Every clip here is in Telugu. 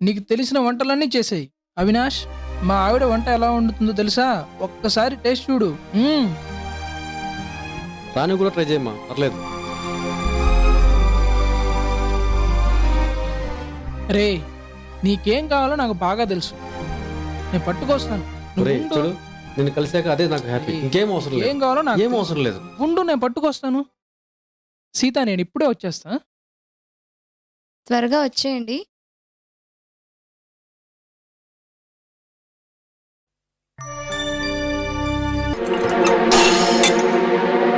నీకు తెలిసిన వంటలన్నీ చేసేయి. అవినాష్, మా ఆవిడ వంట ఎలా వండుతుందో తెలుసా? ఒక్కసారి టేస్ట్ చూడు. రాని కూడా ట్రై చేయమ్మా, పర్లేదు. రే, నీకేం కావాలో నాకు బాగా తెలుసు. నేను పట్టుకొస్తాను. నువ్వు ఒరేయ్, ఉండు. చూడు, నేను కలిసాక అదే నాకు హ్యాపీ. ఇంకేం అవసరం ఏం లేదు, కావాలో నాకు ఏం తెలుసు. అవసరం లేదు. ఉండు, నేను పట్టుకొస్తాను. సీత, నేను ఇప్పుడే వచ్చేస్తా. త్వరగా వచ్చేయండి.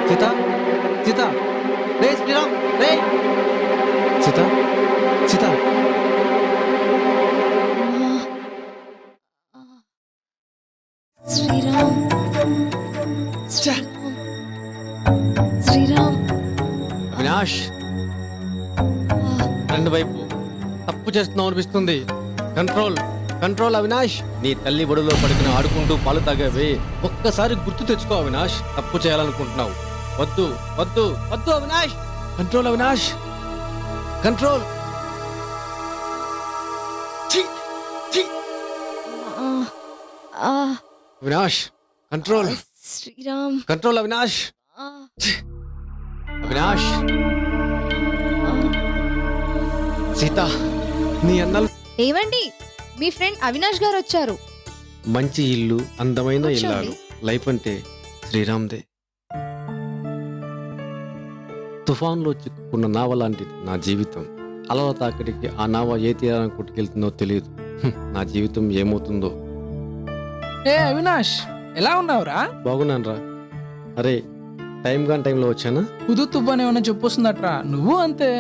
సీత, సీత, రే శ్రీరామ్, రే సీత, సీత. శ్రీరామ్, శ్రీరామ్, అవినాష్, రెండు వైపు తప్పు చేస్తున్నావు అనిపిస్తుంది. Control, control Avinash. నీ తల్లి బడులో పడుకుని ఆడుకుంటూ పాలు తాగావే, ఒక్కసారి గుర్తు తెచ్చుకో అవినాష్. తప్పు చేయాలనుకుంటున్నావు. వద్దు, వద్దు, వద్దు అవినాష్. Control Avinash, control. ఛీ, ఛీ. Avinash, control, Sriram, control Avinash. అవినాష్, సీత, నీ అన్నలు. ఏమండి, మీ ఫ్రెండ్ అవినాష్ గారు వచ్చారు. మంచి ఇల్లు, అందమైన కూర్చోండి. ఇల్లాలు. లైఫ్ అంటే శ్రీరామ్దే. తుఫాన్లో చిక్కుకున్న నావ లాంటిది నా జీవితం. అలల తాకిడికి ఆ నావ ఏ తీరానికి కొట్టుకెళ్తుందో తెలియదు. నా జీవితం ఏమవుతుందో. ఏ అవినాష్, ఎలా ఉన్నావురా? బాగున్నానురా. అరే, టైం గాని టైంలో వచ్చానా? కుదు తువ్వని ఏమన్నా చెప్పొస్తుందట్రా. నువ్వు అంతే.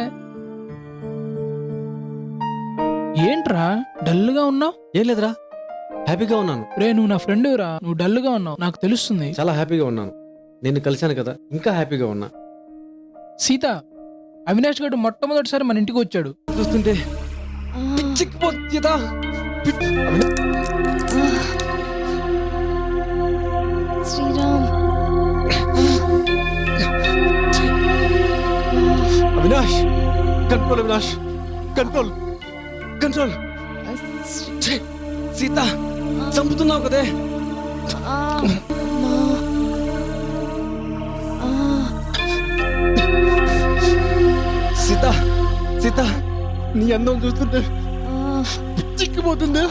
ఏంట్రా డల్గా ఉన్నావు? ఏం లేదురా, హ్యాపీగా ఉన్నాను. రే, నువ్వు నా ఫ్రెండ్ రా. నువ్వు డల్గా ఉన్నావు, నాకు తెలుస్తుంది. చాలా హ్యాపీగా ఉన్నాను. నేను కలిశాను కదా, ఇంకా హ్యాపీగా ఉన్నా. సీత, అవినాష్ గారు మొట్టమొదటిసారి మన ఇంటికి వచ్చాడు. చూస్తుంటే Sriram, Avinash, control Avinash, control, control. ఛీ, సీత, చంపుతున్నావు కదే. సీత, సీత, నీ అందం చూస్తుంటే చిక్కిపోతుంది.